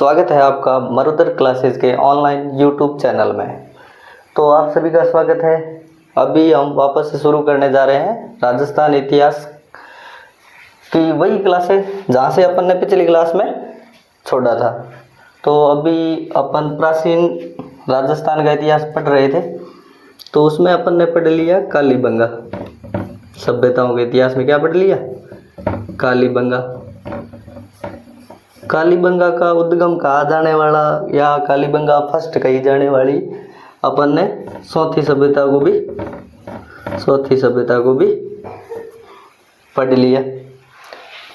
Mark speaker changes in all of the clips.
Speaker 1: स्वागत है आपका मरुधर क्लासेस के ऑनलाइन यूट्यूब चैनल में। तो आप सभी का स्वागत है। अभी हम वापस से शुरू करने जा रहे हैं राजस्थान इतिहास की वही क्लासेस जहाँ से अपन ने पिछली क्लास में छोड़ा था। तो अभी अपन प्राचीन राजस्थान का इतिहास पढ़ रहे थे, तो उसमें अपन ने पढ़ लिया कालीबंगा सभ्यताओं के इतिहास में। क्या पढ़ लिया? कालीबंगा। कालीबंगा का उद्गम कहा जाने वाला या कालीबंगा फर्स्ट कही जाने वाली अपन ने चौथी सभ्यता को भी पढ़ लिया।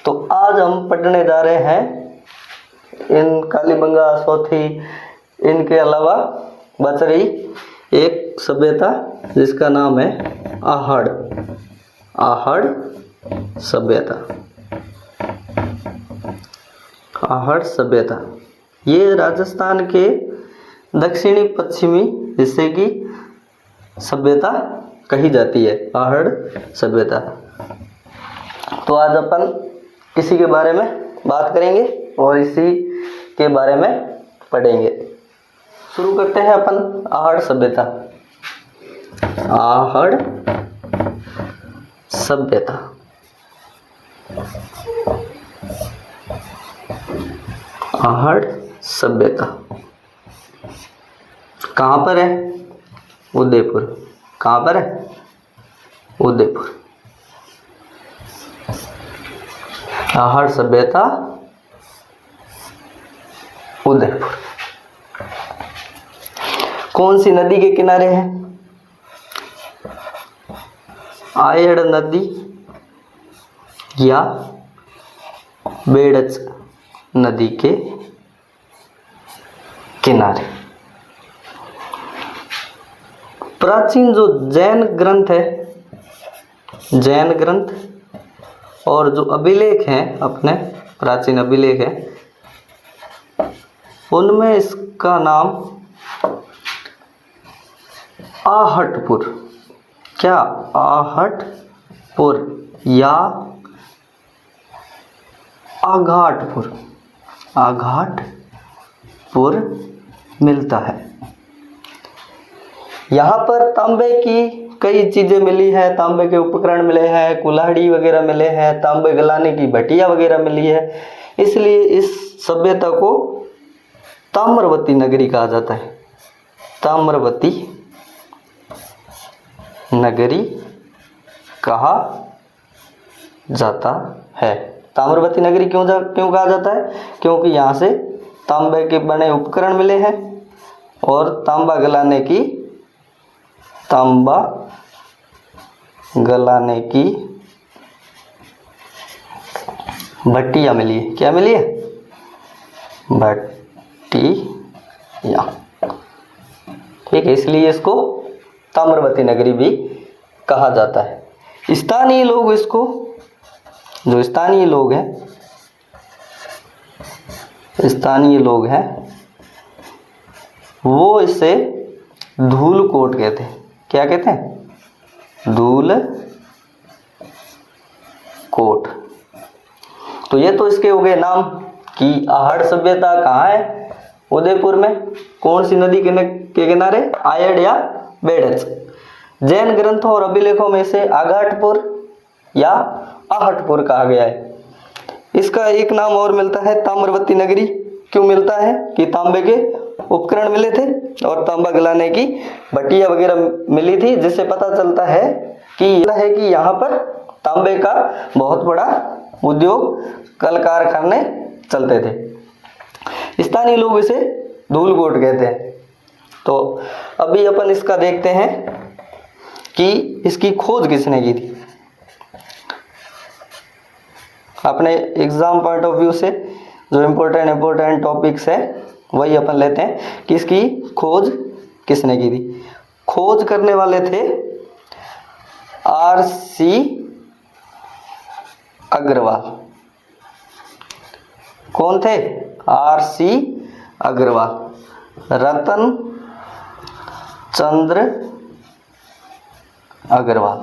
Speaker 1: तो आज हम पढ़ने जा रहे हैं इन कालीबंगा चौथी, इनके अलावा बच रही एक सभ्यता जिसका नाम है आहड़ सभ्यता। आहड़ सभ्यता ये राजस्थान के दक्षिणी पश्चिमी हिस्से की सभ्यता कही जाती है, आहड़ सभ्यता। तो आज अपन इसी के बारे में बात करेंगे और इसी के बारे में पढ़ेंगे। शुरू करते हैं अपन आहड़ सभ्यता। आहड़ सभ्यता आहड़ सभ्यता कहाँ पर है? उदयपुर। कहाँ पर है? उदयपुर। आहड़ सभ्यता उदयपुर। कौन सी नदी के किनारे है? आयड़ नदी या बेड़च नदी के किनारे। प्राचीन जो जैन ग्रंथ है, जैन ग्रंथ और जो अभिलेख हैं, अपने प्राचीन अभिलेख हैं, उनमें इसका नाम आहटपुर। क्या? आहटपुर या आघाटपुर मिलता है। यहाँ पर तांबे की कई चीजें मिली है, तांबे के उपकरण मिले हैं, कुल्हाड़ी वगैरह मिले हैं, तांबे गलाने की भटिया वगैरह मिली है। इसलिए इस सभ्यता को ताम्रवती नगरी कहा जाता है। ताम्रवती नगरी कहा जाता है। ताम्रवती नगरी क्यों कहा जाता है? क्योंकि यहाँ से तांबे के बने उपकरण मिले हैं और तांबा गलाने की भट्टियाँ मिली है। क्या मिली है? भट्टियाँ। ठीक है, इसलिए इसको ताम्रवती नगरी भी कहा जाता है। स्थानीय लोग इसको, जो स्थानीय लोग हैं वो इसे धूलकोट कहते हैं। क्या कहते हैं? धूलकोट। तो ये तो इसके हो गए नाम कि आहड़ सभ्यता कहाँ है? उदयपुर में। कौन सी नदी के किनारे? आयड़ या बेड़च। जैन ग्रंथों और अभिलेखों में इसे आघाटपुर या आहटपुर कहा गया है। इसका एक नाम और मिलता है ताम्रवती नगरी। क्यों मिलता है? कि तांबे के उपकरण मिले थे और तांबा गलाने की भट्टियाँ वगैरह मिली थी, जिससे पता चलता है कि यहाँ पर तांबे का बहुत बड़ा उद्योग, कल कारखाने चलते थे। स्थानीय लोग इसे धूलकोट कहते हैं। तो अभी अपन इसका देखते हैं कि इसकी खोज किसने की थी। अपने एग्जाम पॉइंट ऑफ व्यू से जो इम्पोर्टेंट टॉपिक्स है वही अपन लेते हैं कि इसकी खोज किसने की थी। खोज करने वाले थे R.C. अग्रवाल। कौन थे? R.C. अग्रवाल। रतन चंद्र अग्रवाल।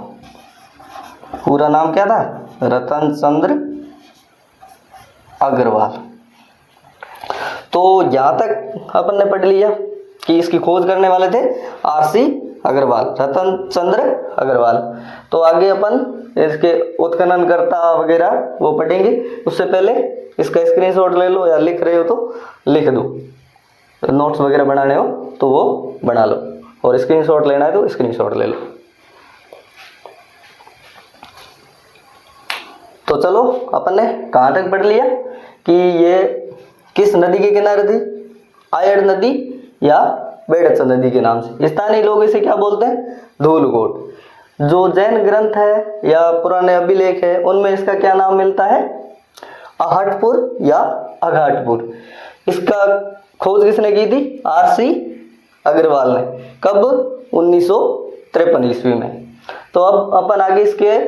Speaker 1: पूरा नाम क्या था? रतन चंद्र अग्रवाल। तो यहाँ तक अपन ने पढ़ लिया कि इसकी खोज करने वाले थे आरसी अग्रवाल, रतन चंद्र अग्रवाल। तो आगे अपन इसके उत्खननकर्ता वगैरह वो पढ़ेंगे, उससे पहले इसका स्क्रीनशॉट ले लो, या लिख रहे हो तो लिख दो, नोट्स वगैरह बनाने हो तो वो बना लो, और स्क्रीनशॉट लेना है तो स्क्रीनशॉट ले लो। तो चलो अपन ने कहाँ तक पढ़ लिया कि ये किस नदी के किनारे थी, आयड़ नदी या बेड़च नदी के नाम से। स्थानीय लोग इसे क्या बोलते हैं, धूलकोट। जो जैन ग्रंथ है या पुराने अभिलेख है उनमें इसका क्या नाम मिलता है, आहटपुर या अघाटपुर। इसका खोज किसने की थी, आरसी अग्रवाल ने। कब, 1953 ईस्वी में। तो अब अपन आगे इसके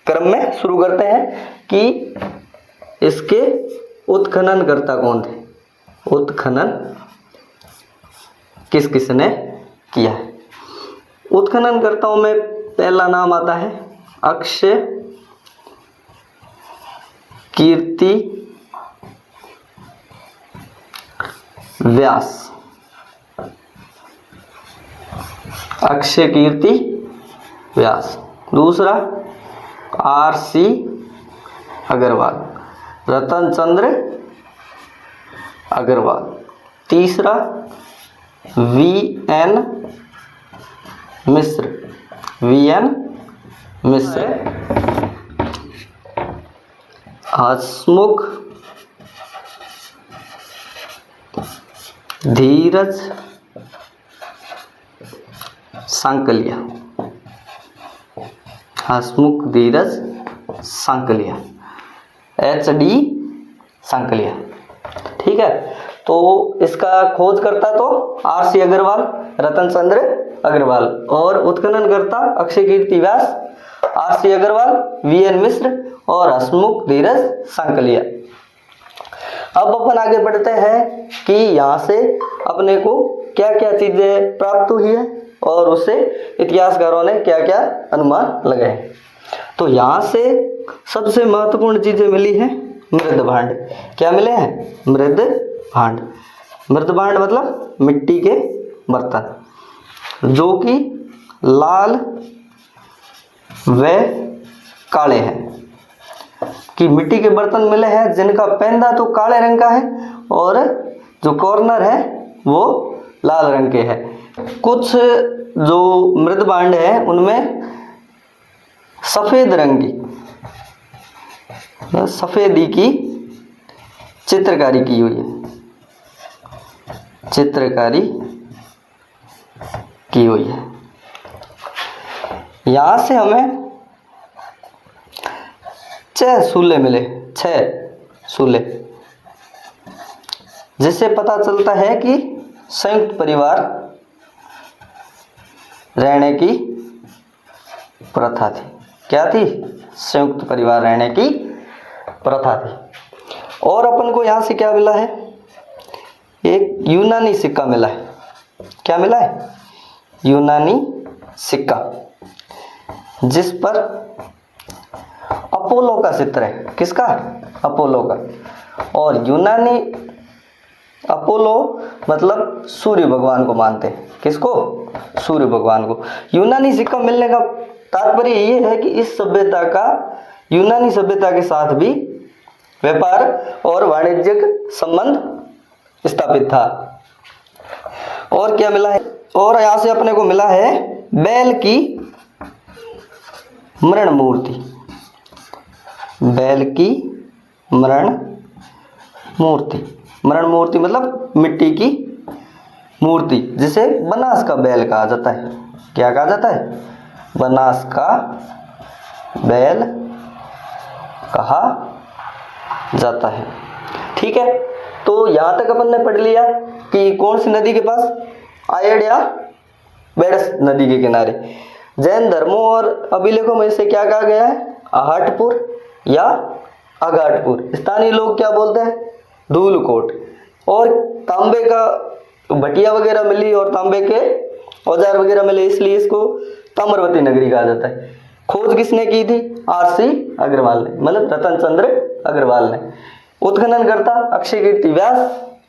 Speaker 1: क्रम में शुरू करते हैं कि इसके उत्खननकर्ता कौन थे, उत्खनन किस किसने किया है। उत्खननकर्ताओं में पहला नाम आता है अक्षय कीर्ति व्यास। अक्षय कीर्ति व्यास। दूसरा आरसी अग्रवाल, रतन चंद्र अग्रवाल। तीसरा वीएन मिश्र, वीएन मिश्र। हसमुख धीरज सांकलिया, हसमुख धीरज सांकलिया, HD सांकलिया। ठीक है, तो इसका खोज करता तो आरसी अग्रवाल, रतन चंद्र अग्रवाल, और उत्खननकर्ता अक्षय कीर्ति व्यास, आरसी अग्रवाल, वीएन मिश्र और हसमुख धीरज सांकलिया। अब अपन आगे बढ़ते हैं कि यहाँ से अपने को क्या क्या चीजें प्राप्त हुई है और उससे इतिहासकारों ने क्या क्या अनुमान लगाए। तो यहाँ से सबसे महत्वपूर्ण चीजें मिली हैं मृद भांड। क्या मिले हैं, मृद भांड। मृद भांड मतलब मिट्टी के बर्तन जो कि लाल व काले हैं, कि मिट्टी के बर्तन मिले हैं जिनका पेंदा तो काले रंग का है और जो कॉर्नर है वो लाल रंग के हैं। कुछ जो मृद भांड है उनमें सफेद रंग की, सफेदी की चित्रकारी की हुई है, चित्रकारी की हुई है। यहां से हमें 6 सूले मिले, 6 सूले, जिससे पता चलता है कि संयुक्त परिवार रहने की प्रथा थी। क्या थी, संयुक्त परिवार रहने की प्रथा थी। और अपन को यहां से क्या मिला है, एक यूनानी सिक्का मिला है। क्या मिला है, यूनानी सिक्का, जिस पर अपोलो का चित्र है। किसका, अपोलो का। और यूनानी, अपोलो मतलब सूर्य भगवान को मानते हैं। किसको, सूर्य भगवान को। यूनानी सिक्का मिलने का तात्पर्य ये है कि इस सभ्यता का यूनानी सभ्यता के साथ भी व्यापार और वाणिज्यिक संबंध स्थापित था। और क्या मिला है, और यहां से अपने को मिला है बैल की मरण मूर्ति, बैल की मरण मूर्ति। मरण मूर्ति मतलब मिट्टी की मूर्ति, जिसे बनास का बैल कहा जाता है। क्या कहा जाता है, बनास का बैल कहा जाता है। ठीक है, तो यहां तक अपन ने पढ़ लिया कि कौन सी नदी के पास, आयड़ या बेड़स नदी के किनारे। जैन धर्मों और अभिलेखों में इसे क्या कहा गया है, आहटपुर या अघाटपुर। स्थानीय लोग क्या बोलते हैं, धूलकोट। और तांबे का भटिया वगैरह मिली और तांबे के औजार वगैरह मिले, इसलिए इसको ताम्रवती नगरी कहा जाता है। खोज किसने की थी, आरसी अग्रवाल ने, मतलब रतन चंद्र अग्रवाल ने। उत्खननकर्ता अक्षय कीर्ति व्यास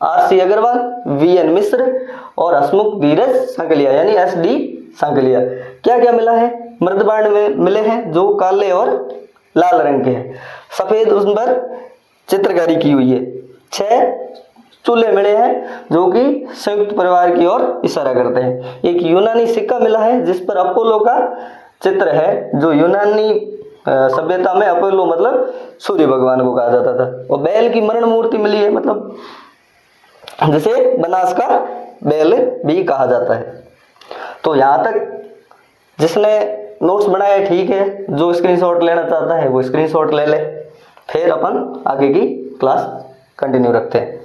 Speaker 1: RC अग्रवाल, VN मिश्र और हसमुख धीरज सांकलिया यानी SD सांकलिया। क्या क्या मिला है? मृदवर्ण में मिले हैं जो काले और लाल रंग के हैं। सफेद उस पर चित्रकारी की हुई है। 6 चूल्हे मिले हैं जो कि संयुक्त परिवार की ओर इशारा करते हैं। एक यूनानी सिक्का मिला है जिस पर अपोलो का चित्र है, जो यूनानी सभ्यता में अपोलो मतलब सूर्य भगवान को कहा जाता था। और बैल की मरण मूर्ति मिली है, मतलब जिसे बनास का बैल भी कहा जाता है। तो यहाँ तक जिसने नोट्स बनाए ठीक है, जो स्क्रीनशॉट लेना चाहता है वो स्क्रीनशॉट ले ले। फिर अपन आगे की क्लास कंटिन्यू रखते हैं।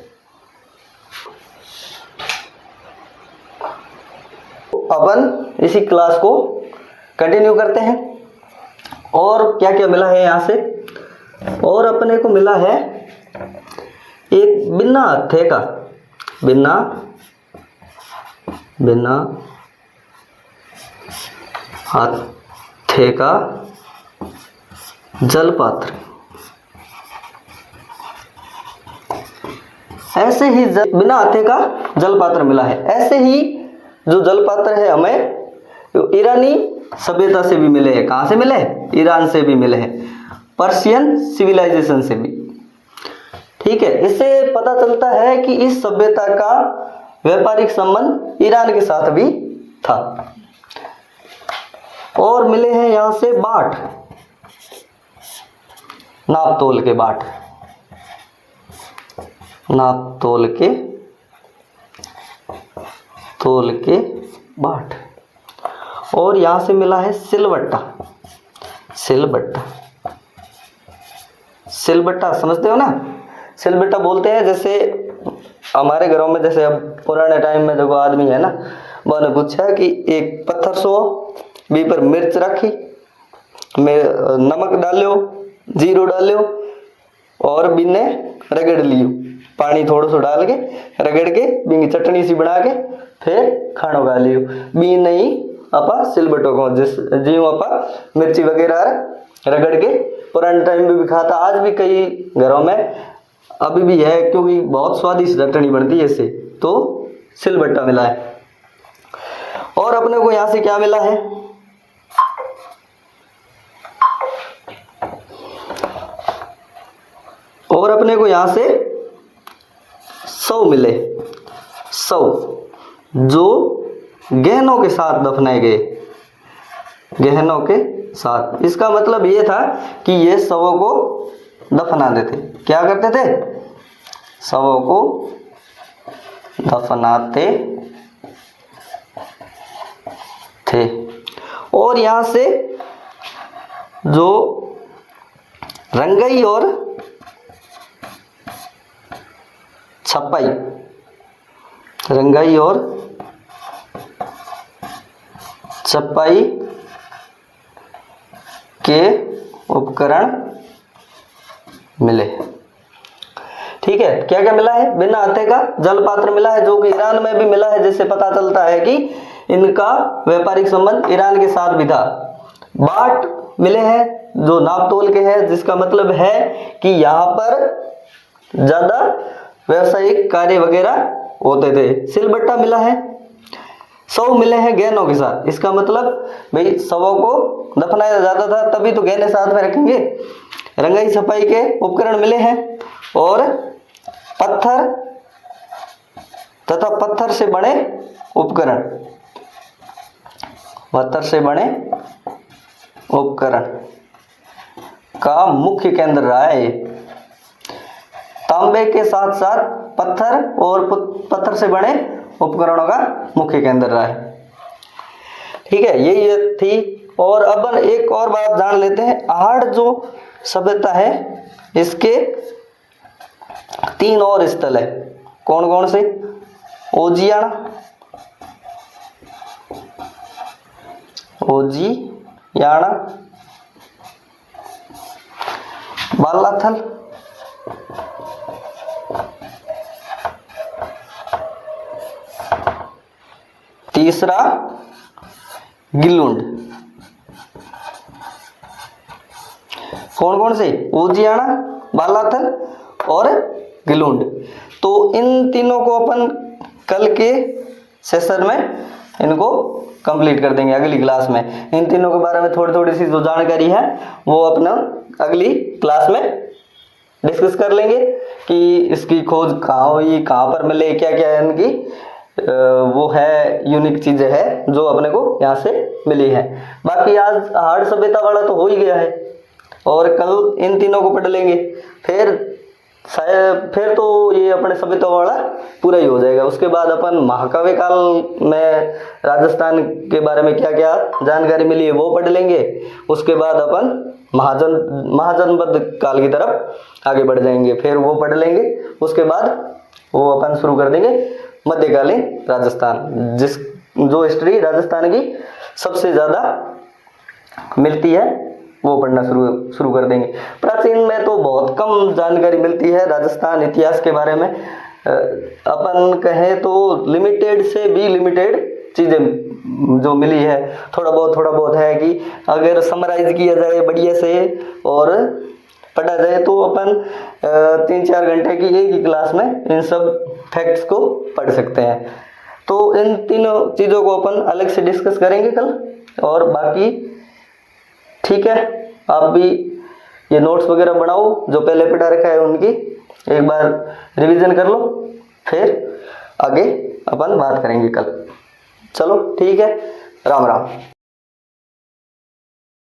Speaker 1: अपन इसी क्लास को कंटिन्यू करते हैं। और क्या क्या मिला है यहाँ से? और अपने को मिला है एक बिना हत्थे का, बिना हत्थे का जल पात्र। ऐसे ही बिना हत्थे का जल पात्र मिला है। ऐसे ही जो जल पात्र है हमें ईरानी सभ्यता से भी मिले हैं। कहाँ से मिले? ईरान से भी मिले हैं, पर्शियन सिविलाइजेशन से भी। ठीक है, इससे पता चलता है कि इस सभ्यता का व्यापारिक संबंध ईरान के साथ भी था। और मिले हैं यहां से बाट, नाप तोल के बाट, नाप तोल के बाट। और यहां से मिला है सिलबट्टा, सिलबट्टा समझते हो ना? सिलबट्टा बोलते हैं, जैसे हमारे घरों में, जैसे अब पुराने टाइम में जो आदमी है ना, मैंने पूछा कि एक पत्थर सो बी पर मिर्च रखी, नमक डालो, जीरो डालो और बीने रगड़ लियो, पानी थोड़ा सा डाल के रगड़ के बीनी चटनी सी बना के फिर खानो खा लियो। बी नहीं अपा सिलबट्टो को जीव अपा मिर्ची वगैरह रगड़ के पुराने टाइम में भी खाता। आज भी कई घरों में अभी भी है, क्योंकि बहुत स्वादिष्ट चटनी बनती है इससे। तो सिलबट्टा मिला है। और अपने को यहां से क्या मिला है? और अपने को यहां से 100 मिले, 100 जो गहनों के साथ दफनाए गए, गहनों के साथ। इसका मतलब ये था कि ये शवों को दफनाते थे। क्या करते थे? शवों को दफनाते थे। और यहां से जो रंगाई और छपाई, रंगाई और छपाई के उपकरण मिले। ठीक है, क्या क्या मिला है? बिना हत्थे का जल पात्र मिला है जो कि ईरान में भी मिला है, जिससे पता चलता है कि इनका व्यापारिक संबंध ईरान के साथ भी था। बाट मिले हैं जो नाप तोल के हैं, जिसका मतलब है कि यहाँ पर ज्यादा व्यावसायिक कार्य वगैरह होते थे। सिलबट्टा मिला है। 100 मिले हैं गहनों के साथ। इसका मतलब भाई शवों को दफनाया जाता था, तभी तो गहने साथ में रखेंगे। रंगाई छपाई के उपकरण मिले हैं और पत्थर तथा पत्थर से बने उपकरण, पत्थर से बने उपकरण का मुख्य केंद्र रहा है। तांबे के साथ साथ पत्थर और पत्थर से बने उपकरणों का मुख्य केंद्र रहा है। ठीक है, यही थी। और अब एक और बात जान लेते हैं। आहड़ जो सभ्यता है इसके 3 और स्थल है। कौन कौन से? ओजियाना, ओजियाना, बालाथल, तीसरा गिलुंड। कौन कौन से? ओजियाना, बालाथल और गिलुंड। तो इन तीनों को अपन कल के सेशन में इनको कंप्लीट कर देंगे अगली क्लास में। इन तीनों के बारे में थोड़ी थोड़ी सी जो जानकारी है वो अपना अगली क्लास में डिस्कस कर लेंगे कि इसकी खोज कहाँ हुई, कहाँ पर मिले, क्या क्या इनकी वो है यूनिक चीजें है जो अपने को यहाँ से मिली है। बाकी आज हार्ड सभ्यता वाला तो हो ही गया है और कल इन तीनों को पढ़ लेंगे, फिर तो ये अपने सभ्यता वाला पूरा ही हो जाएगा। उसके बाद अपन महाकाव्य काल में राजस्थान के बारे में क्या क्या जानकारी मिली है वो पढ़ लेंगे। उसके बाद अपन महाजनपद काल की तरफ आगे बढ़ जाएंगे, फिर वो पढ़ लेंगे। उसके बाद वो अपन शुरू कर देंगे मध्यकालीन राजस्थान, जो हिस्ट्री राजस्थान की सबसे ज़्यादा मिलती है वो पढ़ना शुरू कर देंगे। प्राचीन में तो बहुत कम जानकारी मिलती है राजस्थान इतिहास के बारे में। अपन कहें तो लिमिटेड से भी लिमिटेड चीज़ें जो मिली है, थोड़ा बहुत है कि अगर समराइज किया जाए बढ़िया से और पढ़ा जाए तो अपन 3-4 घंटे की एक ही क्लास में इन सब फैक्ट्स को पढ़ सकते हैं। तो इन तीनों चीज़ों को अपन अलग से डिस्कस करेंगे कल। और बाकी ठीक है, आप भी ये नोट्स वगैरह बनाओ, जो पहले पढ़ा रखा है उनकी एक बार रिवीजन कर लो, फिर आगे अपन बात करेंगे कल। चलो ठीक है, राम राम।